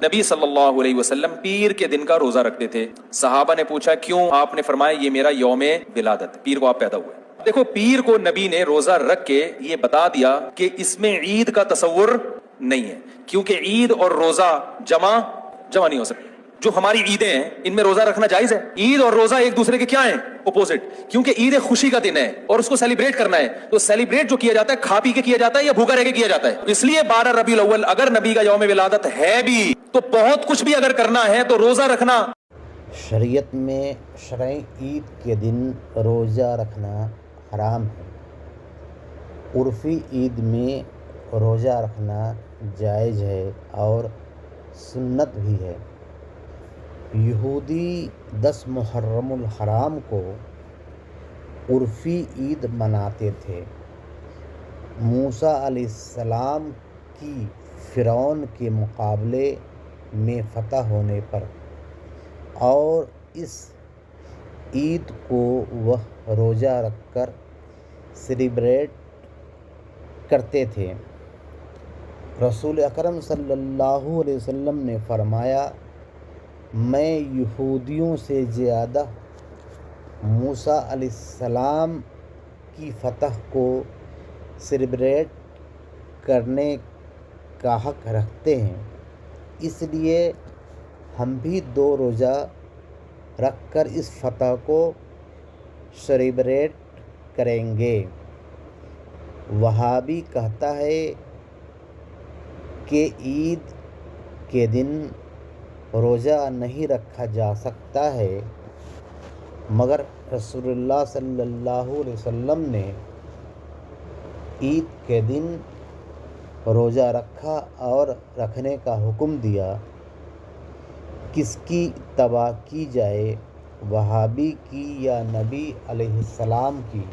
نبی صلی اللہ علیہ وسلم پیر کے دن کا روزہ رکھتے تھے. صحابہ نے پوچھا کیوں؟ آپ نے فرمایا یہ میرا یوم ولادت، پیر کو آپ پیدا ہوئے. دیکھو پیر کو نبی نے روزہ رکھ کے یہ بتا دیا کہ اس میں عید کا تصور نہیں ہے، کیونکہ عید اور روزہ جمع نہیں ہو سکتے. جو ہماری عیدیں ہیں ان میں روزہ رکھنا جائز ہے. عید اور روزہ ایک دوسرے کے کیا ہیں؟ اپوزٹ. کیونکہ عید ایک خوشی کا دن ہے اور اس کو سیلیبریٹ کرنا ہے، تو سیلیبریٹ جو کیا جاتا ہے کھا پی کے کیا جاتا ہے یا بھوکا رہ کے کیا جاتا ہے. اس لیے 12 ربیع الاول اگر نبی کا یوم ولادت ہے بھی تو بہت کچھ بھی اگر کرنا ہے تو روزہ رکھنا. شریعت میں شرعی عید کے دن روزہ رکھنا حرام ہے. عرفی عید میں روزہ رکھنا جائز ہے اور سنت بھی ہے. یہودی 10 محرم الحرام کو عرفی عید مناتے تھے. موسیٰ علیہ السلام کی فرعون کے مقابلے میں فتح ہونے پر، اور اس عید کو وہ روزہ رکھ کر سیلیبریٹ کرتے تھے. رسول اکرم صلی اللہ علیہ وسلم نے فرمایا میں یہودیوں سے زیادہ موسیٰ علیہ السلام کی فتح کو سیلیبریٹ کرنے کا حق رکھتے ہیں، اس لیے ہم بھی 2 روزہ رکھ کر اس فتح کو سیلیبریٹ کریں گے. وہابی کہتا ہے کہ عید کے دن روزہ نہیں رکھا جا سکتا ہے، مگر رسول اللہ صلی اللہ علیہ وسلم نے عید کے دن روزہ رکھا اور رکھنے کا حکم دیا. کس کی اتباع کی جائے، وہابی کی یا نبی علیہ السلام کی؟